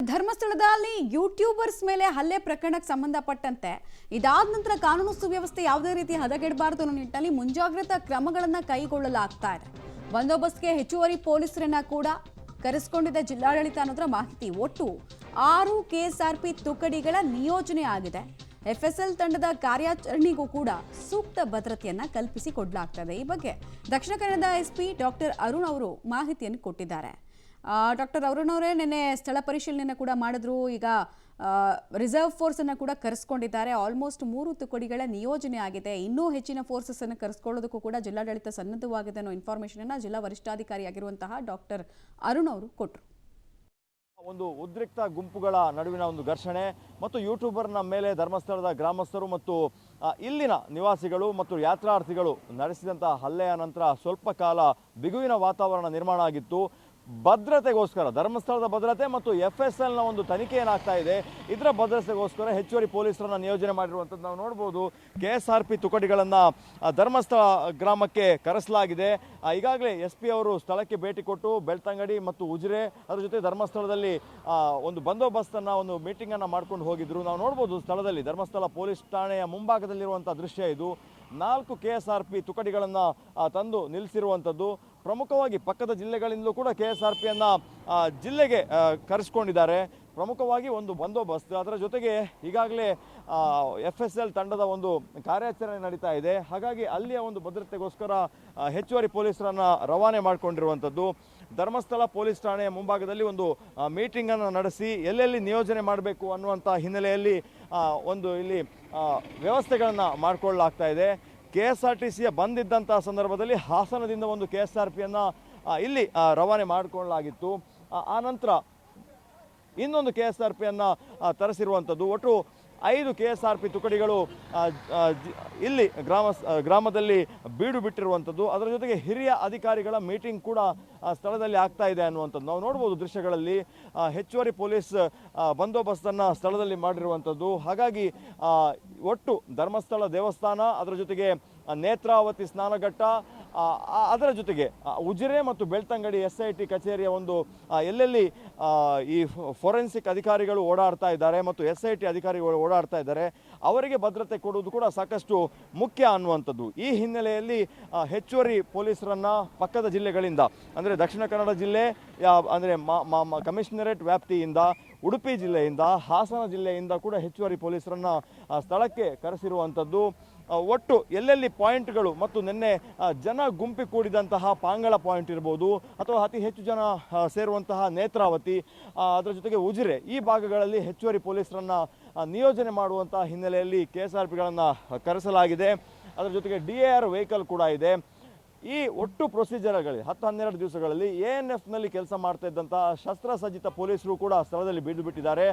ಧರ್ಮಸ್ಥಳದಲ್ಲಿ ಯೂಟ್ಯೂಬರ್ಸ್ ಮೇಲೆ ಹಲ್ಲೆ ಪ್ರಕರಣಕ್ಕೆ ಸಂಬಂಧಪಟ್ಟಂತೆ ಇದಾದ ನಂತರ ಕಾನೂನು ಸುವ್ಯವಸ್ಥೆ ಯಾವುದೇ ರೀತಿ ಹದಗೆಡಬಾರದು ಅನ್ನೋ ನಿಟ್ಟಿನಲ್ಲಿ ಮುಂಜಾಗ್ರತಾ ಕ್ರಮಗಳನ್ನು ಕೈಗೊಳ್ಳಲಾಗ್ತಾ ಇದೆ. ಬಂದೋಬಸ್ತ್ಗೆ ಹೆಚ್ಚುವರಿ ಪೊಲೀಸರನ್ನ ಕೂಡ ಕರೆಸಿಕೊಂಡಿದ್ದ ಜಿಲ್ಲಾಡಳಿತ ಅನ್ನೋದರ ಮಾಹಿತಿ. ಒಟ್ಟು 6 ಕೆಎಸ್ಆರ್ಪಿ ತುಕಡಿಗಳ ನಿಯೋಜನೆ ಆಗಿದೆ. ಎಫ್ಎಸ್ಎಲ್ ತಂಡದ ಕಾರ್ಯಾಚರಣೆಗೂ ಕೂಡ ಸೂಕ್ತ ಭದ್ರತೆಯನ್ನ ಕಲ್ಪಿಸಿಕೊಡಲಾಗ್ತದೆ. ಈ ಬಗ್ಗೆ ದಕ್ಷಿಣ ಕನ್ನಡದ ಎಸ್ಪಿ ಡಾಕ್ಟರ್ ಅರುಣ್ ಅವರು ಮಾಹಿತಿಯನ್ನು ಕೊಟ್ಟಿದ್ದಾರೆ. ಡಾಕ್ಟರ್ ಅರುಣ್ ಅವರೇ, ನಿನ್ನೆ ಸ್ಥಳ ಪರಿಶೀಲನೆ ಕೂಡ ಮಾಡಿದ್ರು. ಈಗ ರಿಸರ್ವ್ ಫೋರ್ಸ್ ಅನ್ನು ಕೂಡ ಕರೆಸ್ಕೊಂಡಿದ್ದಾರೆ. ಆಲ್ಮೋಸ್ಟ್ 3 ತುಕಡಿಗಳ ನಿಯೋಜನೆ ಆಗಿದೆ. ಇನ್ನೂ ಹೆಚ್ಚಿನ ಫೋರ್ಸಸ್ ಅನ್ನು ಕರೆಸ್ಕೊಳ್ಳೋದಕ್ಕೂ ಕೂಡ ಜಿಲ್ಲಾಡಳಿತ ಸನ್ನದ್ಧವಾಗಿದೆ ಅನ್ನೋ ಇನ್ಫಾರ್ಮೇಶನ್ ಅನ್ನ ಜಿಲ್ಲಾ ವರಿಷ್ಠಾಧಿಕಾರಿಯಾಗಿರುವಂತಹ ಡಾಕ್ಟರ್ ಅರುಣ್ ಅವರು ಕೊಟ್ಟರು. ಒಂದು ಉದ್ರಿಕ್ತ ಗುಂಪುಗಳ ನಡುವಿನ ಒಂದು ಘರ್ಷಣೆ ಮತ್ತು ಯೂಟ್ಯೂಬರ್ನ ಮೇಲೆ ಧರ್ಮಸ್ಥಳದ ಗ್ರಾಮಸ್ಥರು ಮತ್ತು ಇಲ್ಲಿನ ನಿವಾಸಿಗಳು ಮತ್ತು ಯಾತ್ರಾರ್ಥಿಗಳು ನಡೆಸಿದಂತಹ ಹಲ್ಲೆಯ ನಂತರ ಸ್ವಲ್ಪ ಕಾಲ ಬಿಗುವಿನ ವಾತಾವರಣ ನಿರ್ಮಾಣ ಆಗಿತ್ತು. ಭದ್ರತೆಗೋಸ್ಕರ ಧರ್ಮಸ್ಥಳದ ಭದ್ರತೆ ಮತ್ತು ಎಫ್ಎಸ್ಎಲ್ನ ಒಂದು ತನಿಖೆ ಏನಾಗ್ತಾ ಇದೆ ಇದರ ಭದ್ರತೆಗೋಸ್ಕರ ಹೆಚ್ಚುವರಿ ಪೊಲೀಸರನ್ನ ನಿಯೋಜನೆ ಮಾಡಿರುವಂಥದ್ದು ನಾವು ನೋಡ್ಬೋದು. ಕೆಎಸ್ಆರ್ಪಿ ತುಕಡಿಗಳನ್ನು ಧರ್ಮಸ್ಥಳ ಗ್ರಾಮಕ್ಕೆ ಕರೆಸಲಾಗಿದೆ. ಈಗಾಗಲೇ SP ಅವರು ಸ್ಥಳಕ್ಕೆ ಭೇಟಿ ಕೊಟ್ಟು ಬೆಳ್ತಂಗಡಿ ಮತ್ತು ಉಜಿರೆ ಅದರ ಜೊತೆ ಧರ್ಮಸ್ಥಳದಲ್ಲಿ ಒಂದು ಬಂದೋಬಸ್ತನ್ನು ಒಂದು ಮೀಟಿಂಗನ್ನು ಮಾಡ್ಕೊಂಡು ಹೋಗಿದ್ರು. ನಾವು ನೋಡ್ಬೋದು ಸ್ಥಳದಲ್ಲಿ ಧರ್ಮಸ್ಥಳ ಪೊಲೀಸ್ ಠಾಣೆಯ ಮುಂಭಾಗದಲ್ಲಿರುವಂಥ ದೃಶ್ಯ ಇದು. 4 KSRP ತುಕಡಿಗಳನ್ನು ತಂದು ನಿಲ್ಲಿಸಿರುವಂಥದ್ದು. ಪ್ರಮುಖವಾಗಿ ಪಕ್ಕದ ಜಿಲ್ಲೆಗಳಿಂದಲೂ ಕೂಡ KSRPಯನ್ನು ಜಿಲ್ಲೆಗೆ ಕರೆಸ್ಕೊಂಡಿದ್ದಾರೆ. ಪ್ರಮುಖವಾಗಿ ಒಂದು ಬಂದೋಬಸ್ತ್, ಅದರ ಜೊತೆಗೆ ಈಗಾಗಲೇ FSL ತಂಡದ ಒಂದು ಕಾರ್ಯಾಚರಣೆ ನಡೀತಾ ಇದೆ. ಹಾಗಾಗಿ ಅಲ್ಲಿಯ ಒಂದು ಭದ್ರತೆಗೋಸ್ಕರ ಹೆಚ್ಚುವರಿ ಪೊಲೀಸರನ್ನು ರವಾನೆ ಮಾಡಿಕೊಂಡಿರುವಂಥದ್ದು. ಧರ್ಮಸ್ಥಳ ಪೊಲೀಸ್ ಠಾಣೆಯ ಮುಂಭಾಗದಲ್ಲಿ ಒಂದು ಮೀಟಿಂಗನ್ನು ನಡೆಸಿ ಎಲ್ಲೆಲ್ಲಿ ನಿಯೋಜನೆ ಮಾಡಬೇಕು ಅನ್ನುವಂಥ ಹಿನ್ನೆಲೆಯಲ್ಲಿ ಒಂದು ಇಲ್ಲಿ ವ್ಯವಸ್ಥೆಗಳನ್ನು ಮಾಡಿಕೊಳ್ಳಲಾಗ್ತಾ ಇದೆ. KSRTCಯ ಬಂದಿದ್ದಂಥ ಸಂದರ್ಭದಲ್ಲಿ ಹಾಸನದಿಂದ ಒಂದು KSRPಯನ್ನು ಇಲ್ಲಿ ರವಾನೆ ಮಾಡಿಕೊಳ್ಳಲಾಗಿತ್ತು. ಆನಂತರ ಇನ್ನೊಂದು KSRPಯನ್ನು ತರಿಸಿರುವಂಥದ್ದು. ಒಟ್ಟು 5 KSRP ತುಕಡಿಗಳು ಇಲ್ಲಿ ಗ್ರಾಮದಲ್ಲಿ ಬೀಡು ಬಿಟ್ಟಿರುವಂಥದ್ದು. ಅದರ ಜೊತೆಗೆ ಹಿರಿಯ ಅಧಿಕಾರಿಗಳ ಮೀಟಿಂಗ್ ಕೂಡ ಸ್ಥಳದಲ್ಲಿ ಆಗ್ತಾ ಇದೆ ಅನ್ನುವಂಥದ್ದು ನಾವು ನೋಡ್ಬೋದು ದೃಶ್ಯಗಳಲ್ಲಿ. ಹೆಚ್ಚುವರಿ ಪೊಲೀಸ್ ಬಂದೋಬಸ್ತನ್ನು ಸ್ಥಳದಲ್ಲಿ ಮಾಡಿರುವಂಥದ್ದು. ಹಾಗಾಗಿ ಒಟ್ಟು ಧರ್ಮಸ್ಥಳ ದೇವಸ್ಥಾನ, ಅದರ ಜೊತೆಗೆ ನೇತ್ರಾವತಿ ಸ್ನಾನಘಟ್ಟ, ಅದರ ಜೊತೆಗೆ ಉಜಿರೆ ಮತ್ತು ಬೆಳ್ತಂಗಡಿ SIT ಕಚೇರಿಯ ಒಂದು ಎಲ್ಲೆಲ್ಲಿ ಈ ಫೋರೆನ್ಸಿಕ್ ಅಧಿಕಾರಿಗಳು ಓಡಾಡ್ತಾ ಇದ್ದಾರೆ ಮತ್ತು SIT ಅಧಿಕಾರಿಗಳು ಓಡಾಡ್ತಾ ಇದ್ದಾರೆ ಅವರಿಗೆ ಭದ್ರತೆ ಕೊಡುವುದು ಕೂಡ ಸಾಕಷ್ಟು ಮುಖ್ಯ ಅನ್ನುವಂಥದ್ದು. ಈ ಹಿನ್ನೆಲೆಯಲ್ಲಿ ಹೆಚ್ಚುವರಿ ಪೊಲೀಸರನ್ನು ಪಕ್ಕದ ಜಿಲ್ಲೆಗಳಿಂದ ಅಂದರೆ ದಕ್ಷಿಣ ಕನ್ನಡ ಜಿಲ್ಲೆ ಅಂದರೆ ಕಮಿಷನರೇಟ್ ವ್ಯಾಪ್ತಿಯಿಂದ, ಉಡುಪಿ ಜಿಲ್ಲೆಯಿಂದ, ಹಾಸನ ಜಿಲ್ಲೆಯಿಂದ ಕೂಡ ಹೆಚ್ಚುವರಿ ಪೊಲೀಸರನ್ನು ಸ್ಥಳಕ್ಕೆ ಕರೆಸಿರುವಂಥದ್ದು. ಒಟ್ಟು ಎಲ್ಲೆಲ್ಲಿ ಪಾಯಿಂಟ್ಗಳು ಮತ್ತು ನಿನ್ನೆ ಜನ ಗುಂಪಿ ಕೂಡಿದಂತಹ ಪಾಂಗಳ ಪಾಯಿಂಟ್ ಇರ್ಬೋದು ಅಥವಾ ಅತಿ ಹೆಚ್ಚು ಜನ ಸೇರುವಂತಹ ನೇತ್ರಾವತಿ, ಅದರ ಜೊತೆಗೆ ಉಜಿರೆ, ಈ ಭಾಗಗಳಲ್ಲಿ ಹೆಚ್ಚುವರಿ ಪೊಲೀಸರನ್ನು ನಿಯೋಜನೆ ಮಾಡುವಂತಹ ಹಿನ್ನೆಲೆಯಲ್ಲಿ KSRPಗಳನ್ನು ಕರೆಸಲಾಗಿದೆ. ಅದರ ಜೊತೆಗೆ DAR ವೆಹಿಕಲ್ ಕೂಡ ಇದೆ. ಈ ಒಟ್ಟು ಪ್ರೊಸೀಜರ್ಗಳಲ್ಲಿ 10-12 ದಿವಸಗಳಲ್ಲಿ ANFನಲ್ಲಿ ಕೆಲಸ ಮಾಡ್ತಾ ಇದ್ದಂತಹ ಶಸ್ತ್ರಸಜ್ಜಿತ ಪೊಲೀಸರು ಕೂಡ ಸ್ಥಳದಲ್ಲಿ ಬೀಡು ಬಿಟ್ಟಿದ್ದಾರೆ.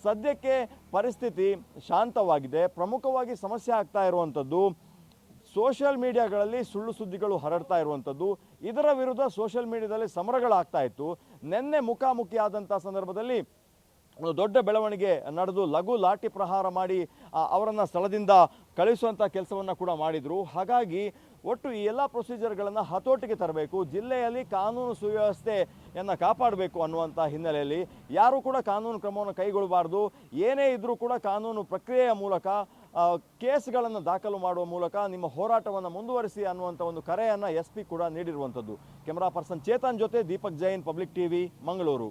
ಸದ್ಯಕ್ಕೆ ಪರಿಸ್ಥಿತಿ ಶಾಂತವಾಗಿದೆ. ಪ್ರಮುಖವಾಗಿ ಸಮಸ್ಯೆ ಆಗ್ತಾ ಇರುವಂಥದ್ದು ಸೋಷಿಯಲ್ ಮೀಡಿಯಾಗಳಲ್ಲಿ ಸುಳ್ಳು ಸುದ್ದಿಗಳು ಹರಡ್ತಾ ಇರುವಂಥದ್ದು. ಇದರ ವಿರುದ್ಧ ಸೋಷಿಯಲ್ ಮೀಡಿಯಾದಲ್ಲಿ ಸಮರಗಳಾಗ್ತಾ ಇತ್ತು. ನಿನ್ನೆ ಮುಖಾಮುಖಿ ಆದಂಥ ಸಂದರ್ಭದಲ್ಲಿ ಒಂದು ದೊಡ್ಡ ಬೆಳವಣಿಗೆ ನಡೆದು ಲಘು ಲಾಠಿ ಪ್ರಹಾರ ಮಾಡಿ ಅವರನ್ನು ಸ್ಥಳದಿಂದ ಕಳಿಸುವಂಥ ಕೆಲಸವನ್ನು ಕೂಡ ಮಾಡಿದರು. ಹಾಗಾಗಿ ಒಟ್ಟು ಈ ಎಲ್ಲ ಪ್ರೊಸೀಜರ್ಗಳನ್ನು ಹತೋಟಿಗೆ ತರಬೇಕು, ಜಿಲ್ಲೆಯಲ್ಲಿ ಕಾನೂನು ಸುವ್ಯವಸ್ಥೆಯನ್ನು ಕಾಪಾಡಬೇಕು ಅನ್ನುವಂಥ ಹಿನ್ನೆಲೆಯಲ್ಲಿ ಯಾರೂ ಕೂಡ ಕಾನೂನು ಕ್ರಮವನ್ನು ಕೈಗೊಳ್ಳಬಾರ್ದು. ಏನೇ ಇದ್ದರೂ ಕೂಡ ಕಾನೂನು ಪ್ರಕ್ರಿಯೆಯ ಮೂಲಕ ಕೇಸ್ಗಳನ್ನು ದಾಖಲು ಮಾಡುವ ಮೂಲಕ ನಿಮ್ಮ ಹೋರಾಟವನ್ನು ಮುಂದುವರಿಸಿ ಅನ್ನುವಂಥ ಒಂದು ಕರೆಯನ್ನು SP ಕೂಡ ನೀಡಿರುವಂಥದ್ದು. ಕ್ಯಾಮರಾ ಪರ್ಸನ್ ಚೇತನ್ ಜೊತೆ ದೀಪಕ್ ಜೈನ್, ಪಬ್ಲಿಕ್ TV, ಮಂಗಳೂರು.